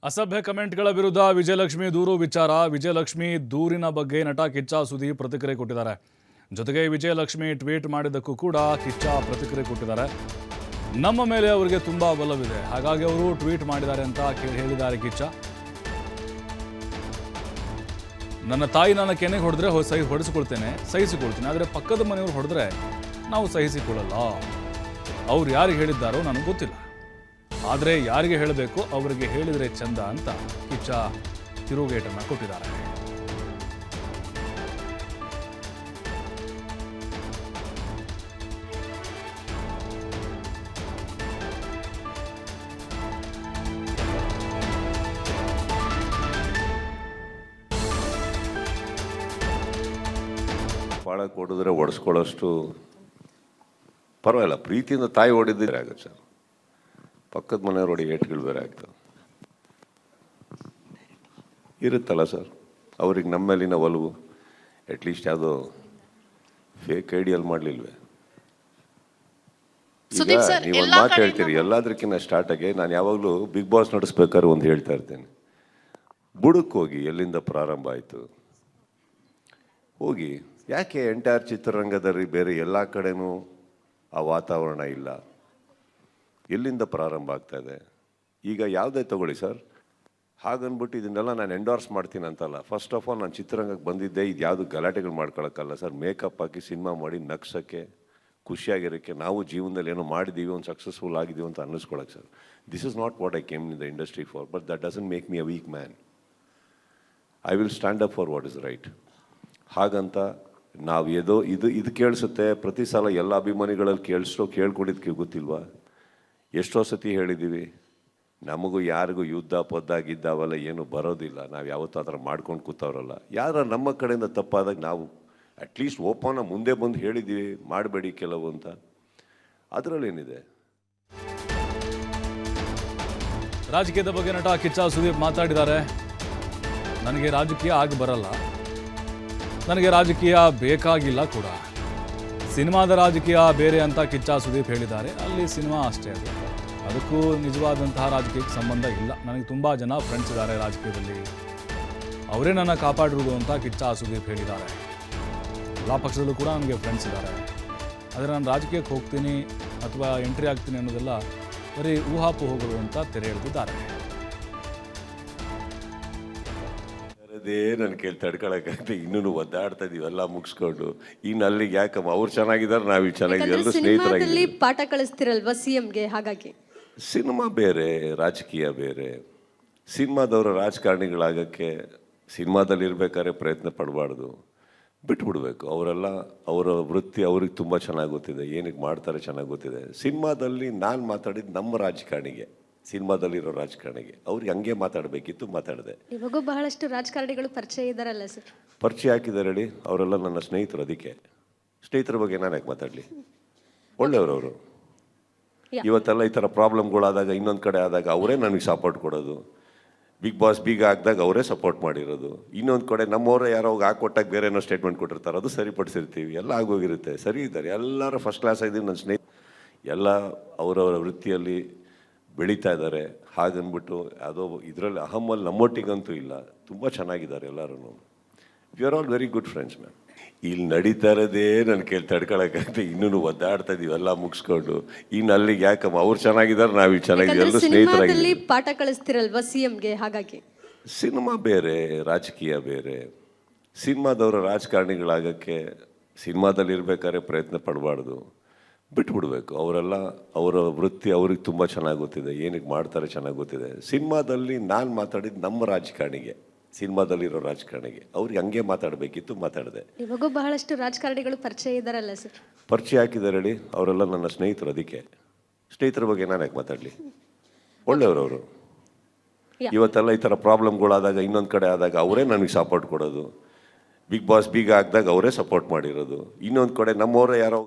ಅಸಭ್ಯ ಕಮೆಂಟ್ಗಳ ವಿರುದ್ಧ ವಿಜಯಲಕ್ಷ್ಮಿ ದೂರು ವಿಚಾರ. ವಿಜಯಲಕ್ಷ್ಮಿ ದೂರಿನ ಬಗ್ಗೆ ನಟ ಕಿಚ್ಚ ಸುದೀಪ್ ಪ್ರತಿಕ್ರಿಯೆ ಕೊಟ್ಟಿದ್ದಾರೆ. ಜೊತೆಗೆ ವಿಜಯಲಕ್ಷ್ಮಿ ಟ್ವೀಟ್ ಮಾಡಿದ್ದಕ್ಕೂ ಕೂಡ ಕಿಚ್ಚ ಪ್ರತಿಕ್ರಿಯೆ ಕೊಟ್ಟಿದ್ದಾರೆ. ನಮ್ಮ ಮೇಲೆ ಅವರಿಗೆ ತುಂಬಾ ಬಲವಿದೆ, ಹಾಗಾಗಿ ಅವರು ಟ್ವೀಟ್ ಮಾಡಿದ್ದಾರೆ ಅಂತ ಹೇಳಿದ್ದಾರೆ ಕಿಚ್ಚ. ನನ್ನ ತಾಯಿ ನನ್ನ ಕೆನೆಗೆ ಹೊಡೆದ್ರೆ ಹೊಡೆಸಿಕೊಳ್ತೇನೆ, ಸಹಿಸಿಕೊಳ್ತೇನೆ, ಆದರೆ ಪಕ್ಕದ ಮನೆಯವರು ಹೊಡೆದ್ರೆ ನಾವು ಸಹಿಸಿಕೊಳ್ಳಲ್ಲ. ಅವ್ರು ಯಾರಿಗೆ ಹೇಳಿದ್ದಾರೋ ನನಗೆ ಗೊತ್ತಿಲ್ಲ, ಆದರೆ ಯಾರಿಗೆ ಹೇಳಬೇಕು ಅವರಿಗೆ ಹೇಳಿದರೆ ಚಂದ ಅಂತ ಕಿಚ್ಚ ತಿರುಗೇಟನ್ನು ಕೊಟ್ಟಿದ್ದಾರೆ. ಬಾಳ ಕೊಡಿದ್ರೆ ಒಡಿಸ್ಕೊಳ್ಳೋಷ್ಟು ಪರವಾಗಿಲ್ಲ. ಪ್ರೀತಿಯಿಂದ ತಾಯಿ ಹೊಡಿದ್ರೆ ಆಗುತ್ತೆ ಸರ್, ಪಕ್ಕದ ಮನೆಯವ್ರು ಹೊಡಿ ಏಟ್ಗಳು ಬೇರೆ ಆಗ್ತದೆ ಇರುತ್ತಲ್ಲ ಸರ್. ಅವ್ರಿಗೆ ನಮ್ಮ ಮೇಲಿನ ಒಲವು ಅಟ್ಲೀಸ್ಟ್ ಯಾವುದೋ ಫೇಕ್ ಐಡಿಯಲ್ ಮಾಡಲಿಲ್ವೇ? ಈಗ ನೀವೊಂದು ಮಾತು ಹೇಳ್ತೀರಿ, ಎಲ್ಲದಕ್ಕಿಂತ ಸ್ಟಾರ್ಟ್ ಆಗಿ ನಾನು ಯಾವಾಗಲೂ ಬಿಗ್ ಬಾಸ್ ನಡೆಸ್ಬೇಕಾದ್ರೆ ಒಂದು ಹೇಳ್ತಾ ಇರ್ತೇನೆ, ಬುಡಕ್ಕೆ ಹೋಗಿ ಎಲ್ಲಿಂದ ಪ್ರಾರಂಭ ಆಯಿತು ಹೋಗಿ. ಯಾಕೆ ಎಂಟೈರ್ ಚಿತ್ರರಂಗದಲ್ಲಿ ಬೇರೆ ಎಲ್ಲ ಕಡೆನೂ ಆ ವಾತಾವರಣ ಇಲ್ಲ? ಎಲ್ಲಿಂದ ಪ್ರಾರಂಭ ಆಗ್ತಾ ಇದೆ? ಈಗ ಯಾವುದೇ ತಗೊಳ್ಳಿ ಸರ್, ಹಾಗನ್ಬಿಟ್ಟು ಇದನ್ನೆಲ್ಲ ನಾನು ಎಂಡೋರ್ಸ್ ಮಾಡ್ತೀನಿ ಅಂತಲ್ಲ. ಫಸ್ಟ್ ಆಫ್ ಆಲ್ ನಾನು ಚಿತ್ರರಂಗಕ್ಕೆ ಬಂದಿದ್ದೆ ಇದು ಯಾವುದು ಗಲಾಟೆಗಳು ಮಾಡ್ಕೊಳಕ್ಕಲ್ಲ ಸರ್. ಮೇಕಪ್ ಹಾಕಿ ಸಿನಿಮಾ ಮಾಡಿ ನಗ್ಸೋಕ್ಕೆ, ಖುಷಿಯಾಗಿರೋಕ್ಕೆ, ನಾವು ಜೀವನದಲ್ಲಿ ಏನೋ ಮಾಡಿದ್ದೀವಿ, ಒಂದು ಸಕ್ಸಸ್ಫುಲ್ ಆಗಿದ್ದೀವಿ ಅಂತ ಅನ್ನಿಸ್ಕೊಳಕ್ಕೆ sir. This is not what I came in the industry for, but that doesn't make me a weak man. I will stand up for what is right. ಹಾಗಂತ ನಾವು ಇದು ಕೇಳಿಸುತ್ತೆ ಪ್ರತಿ ಸಲ ಎಲ್ಲ ಅಭಿಮಾನಿಗಳಲ್ಲಿ ಕೇಳ್ಕೊಂಡಿದ್ದಕ್ಕೆ ಗೊತ್ತಿಲ್ವಾ? ಎಷ್ಟೋ ಸತಿ ಹೇಳಿದ್ದೀವಿ, ನಮಗೂ ಯಾರಿಗೂ ಯುದ್ಧ ಪದ್ದಾಗಿದ್ದಾವಲ್ಲ ಏನು ಬರೋದಿಲ್ಲ, ನಾವು ಯಾವತ್ತೂ ಆ ಥರ ಮಾಡ್ಕೊಂಡು ಕೂತವ್ರಲ್ಲ. ಯಾರ ನಮ್ಮ ಕಡೆಯಿಂದ ತಪ್ಪಾದಾಗ ನಾವು ಅಟ್ಲೀಸ್ಟ್ ಓಪನ್ನ ಮುಂದೆ ಬಂದು ಹೇಳಿದ್ದೀವಿ ಮಾಡಬೇಡಿ ಕೆಲವು ಅಂತ. ಅದರಲ್ಲೇನಿದೆ? ರಾಜಕೀಯದ ಬಗ್ಗೆ ನಟ ಕಿಚ್ಚ ಸುದೀಪ್ ಮಾತಾಡಿದ್ದಾರೆ. ನನಗೆ ರಾಜಕೀಯ ಆಗಿ ಬರಲ್ಲ, ನನಗೆ ರಾಜಕೀಯ ಬೇಕಾಗಿಲ್ಲ ಕೂಡ. ಸಿನಿಮಾದ ರಾಜಕೀಯ ಬೇರೆ ಅಂತ ಕಿಚ್ಚ ಸುದೀಪ್ ಹೇಳಿದ್ದಾರೆ. ಅಲ್ಲಿ ಸಿನಿಮಾ ಅಷ್ಟೇ, ಅದಕ್ಕೂ ನಿಜವಾದಂತಹ ರಾಜಕೀಯಕ್ಕೆ ಸಂಬಂಧ ಇಲ್ಲ. ನನಗೆ ತುಂಬ ಜನ ಫ್ರೆಂಡ್ಸ್ ಇದ್ದಾರೆ ರಾಜಕೀಯದಲ್ಲಿ, ಅವರೇ ನನ್ನ ಕಾಪಾಡಿರುವುದು ಅಂತ ಕಿಚ್ಚ ಸುದೀಪ್ ಹೇಳಿದ್ದಾರೆ. ಎಲ್ಲ ಪಕ್ಷದಲ್ಲೂ ಕೂಡ ನನಗೆ ಫ್ರೆಂಡ್ಸ್ ಇದ್ದಾರೆ, ಆದರೆ ನಾನು ರಾಜಕೀಯಕ್ಕೆ ಹೋಗ್ತೀನಿ ಅಥವಾ ಎಂಟ್ರಿ ಆಗ್ತೀನಿ ಅನ್ನೋದೆಲ್ಲ ಬರೀ ಊಹಾಪೋಹಗಳು ಅಂತ ತೆರೆ ಎಳೆದಿದ್ದಾರೆ. ನನ್ನ ಕೇಳಿ ತಡ್ಕೊಳಕ್ಕಾಗತ್ತೆ, ಇನ್ನೂ ಒದ್ದಾಡ್ತಾ ಇದೀವಿ ಎಲ್ಲ ಮುಗಿಸ್ಕೊಂಡು. ಇನ್ನು ಅಲ್ಲಿಗೆ ಯಾಕಮ್ಮ ಅವ್ರು ಚೆನ್ನಾಗಿದ್ದಾರೆ, ನಾವು ಚೆನ್ನಾಗಿದ್ದೀವಿ, ಎಲ್ಲರೂ ಸ್ನೇಹಿತರಾಗಿ ಪಾಠ ಕಳಿಸ್ತಿರಲ್ವಾ ಸಿಎಂಗೆ. ಹಾಗಾಗಿ ಸಿನಿಮಾ ಬೇರೆ, ರಾಜಕೀಯ ಬೇರೆ. ಸಿನಿಮಾದವರ ರಾಜಕಾರಣಿಗಳಾಗಕ್ಕೆ ಸಿನಿಮಾದಲ್ಲಿ ಇರ್ಬೇಕಾದ್ರೆ ಪ್ರಯತ್ನ ಪಡಬಾರ್ದು, ಬಿಟ್ಬಿಡ್ಬೇಕು. ಅವರೆಲ್ಲ ಅವರ ವೃತ್ತಿ ಅವ್ರಿಗೆ ತುಂಬ ಚೆನ್ನಾಗಿ ಗೊತ್ತಿದೆ, ಏನಕ್ಕೆ ಮಾಡ್ತಾರೆ ಚೆನ್ನಾಗಿ ಗೊತ್ತಿದೆ. ಸಿನಿಮಾದಲ್ಲಿ ನಾನು ಮಾತಾಡಿದ್ದು ನಮ್ಮ ರಾಜಕಾರಣಿಗೆ, ಸಿನಿಮಾದಲ್ಲಿರೋ ರಾಜಕಾರಣಿಗೆ, ಅವ್ರಿಗೆ ಹಂಗೆ ಮಾತಾಡಬೇಕಿತ್ತು, ಮಾತಾಡಿದೆ. ಇವಾಗೂ ಬಹಳಷ್ಟು ರಾಜಕಾರಣಿಗಳು ಪರಿಚಯ ಇದ್ದಾರಲ್ಲ ಸರ್? ಪರಿಚಯ ಹಾಕಿದ್ದಾರೆ ಹೇಳಿ, ಅವರೆಲ್ಲ ನನ್ನ ಸ್ನೇಹಿತರು. ಅದಕ್ಕೆ ಸ್ನೇಹಿತರ ಬಗ್ಗೆ ನಾನು ಯಾಕೆ ಮಾತಾಡಲಿ? ಒಳ್ಳೆಯವರು. ಇವತ್ತೆಲ್ಲ ಈ ಥರ ಪ್ರಾಬ್ಲಮ್ಗಳಾದಾಗ, ಇನ್ನೊಂದು ಕಡೆ ಆದಾಗ ಅವರೇ ನನಗೆ ಸಪೋರ್ಟ್ ಕೊಡೋದು. ಬಿಗ್ ಬಾಸ್ ಬೀಗ ಹಾಕಿದಾಗ ಅವರೇ ಸಪೋರ್ಟ್ ಮಾಡಿರೋದು. ಇನ್ನೊಂದು ಕಡೆ ನಮ್ಮವರೇ ಯಾರೋ ಹಾಕೊಟ್ಟಾಗ ಬೇರೆ ಏನೋ ಸ್ಟೇಟ್ಮೆಂಟ್ ಕೊಟ್ಟಿರ್ತಾರೆ, ಅದು ಸರಿಪಡಿಸಿರ್ತೀವಿ. ಎಲ್ಲ ಆಗೋಗಿರುತ್ತೆ, ಸರಿ ಇದ್ದಾರೆ, ಎಲ್ಲರೂ ಫಸ್ಟ್ ಕ್ಲಾಸ್ ಆಗಿದ್ದೀವಿ. ನನ್ನ ಸ್ನೇಹಿತ ಎಲ್ಲ ಅವರವರ ವೃತ್ತಿಯಲ್ಲಿ ಬೆಳೀತಾ ಇದ್ದಾರೆ. ಹಾಗನ್ಬಿಟ್ಟು ಯಾವುದೋ ಇದರಲ್ಲಿ ಅಹಮ್ಮಲ್ಲಿ ನಮ್ಮೊಟ್ಟಿಗಂತೂ ಇಲ್ಲ, ತುಂಬ ಚೆನ್ನಾಗಿದ್ದಾರೆ ಎಲ್ಲರೂ. We are all very good friends ma'am. ಇಲ್ಲಿ ನಡೀತಾ ಇರೋದೇ ನನ್ನ ಕೇಳಿ ತಡ್ಕೊಳಕ್ಕಾಗತ್ತೆ, ಇನ್ನೂ ಒದ್ದಾಡ್ತಾ ಇದೀವಿ ಎಲ್ಲ ಮುಗಿಸ್ಕೊಂಡು. ಇನ್ನು ಅಲ್ಲಿಗೆ ಯಾಕಮ್ಮ ಅವ್ರು ಚೆನ್ನಾಗಿದ್ದಾರೆ, ನಾವು ಚೆನ್ನಾಗಿದ್ದೀವಿ, ಎಲ್ಲರೂ ಸ್ನೇಹಿತರಾಗಿ ಪಾಠ ಕಳಿಸ್ತಿರಲ್ವಾ ಸಿಎಂಗೆ. ಹಾಗಾಗಿ ಸಿನಿಮಾ ಬೇರೆ, ರಾಜಕೀಯ ಬೇರೆ. ಸಿನಿಮಾದವರ ರಾಜಕಾರಣಿಗಳಾಗಕ್ಕೆ ಸಿನಿಮಾದಲ್ಲಿ ಇರ್ಬೇಕಾದ್ರೆ ಪ್ರಯತ್ನ ಪಡಬಾರ್ದು, ಬಿಟ್ಬಿಡ್ಬೇಕು. ಅವರೆಲ್ಲ ಅವರ ವೃತ್ತಿ ಅವ್ರಿಗೆ ತುಂಬ ಚೆನ್ನಾಗಿ ಗೊತ್ತಿದೆ, ಏನಕ್ಕೆ ಮಾಡ್ತಾರೆ ಚೆನ್ನಾಗಿ ಗೊತ್ತಿದೆ. ಸಿನಿಮಾದಲ್ಲಿ ನಾನು ಮಾತಾಡಿದ್ದು ನಮ್ಮ ರಾಜಕಾರಣಿಗೆ, ಸಿನಿಮಾದಲ್ಲಿರೋ ರಾಜಕಾರಣಿಗೆ, ಅವ್ರಿಗೆ ಹಂಗೆ ಮಾತಾಡಬೇಕಿತ್ತು, ಮಾತಾಡಿದೆ. ಇವಾಗೂ ಬಹಳಷ್ಟು ರಾಜಕಾರಣಿಗಳು ಪರಿಚಯ ಇದ್ದಾರಲ್ಲ ಸರ್? ಪರಿಚಯ ಹಾಕಿದ್ದಾರೆ ಹೇಳಿ, ಅವರೆಲ್ಲ ನನ್ನ ಸ್ನೇಹಿತರು. ಅದಕ್ಕೆ ಸ್ನೇಹಿತರ ಬಗ್ಗೆ ನಾನು ಯಾಕೆ ಮಾತಾಡಲಿ? ಒಳ್ಳೆಯವರು. ಇವತ್ತೆಲ್ಲ ಈ ಥರ ಪ್ರಾಬ್ಲಮ್ಗಳಾದಾಗ, ಇನ್ನೊಂದು ಕಡೆ ಆದಾಗ ಅವರೇ ನನಗೆ ಸಪೋರ್ಟ್ ಕೊಡೋದು. ಬಿಗ್ ಬಾಸ್ ಬೀಗ ಹಾಕಿದಾಗ ಅವರೇ ಸಪೋರ್ಟ್ ಮಾಡಿರೋದು. ಇನ್ನೊಂದು ಕಡೆ ನಮ್ಮವರೇ ಯಾರೋ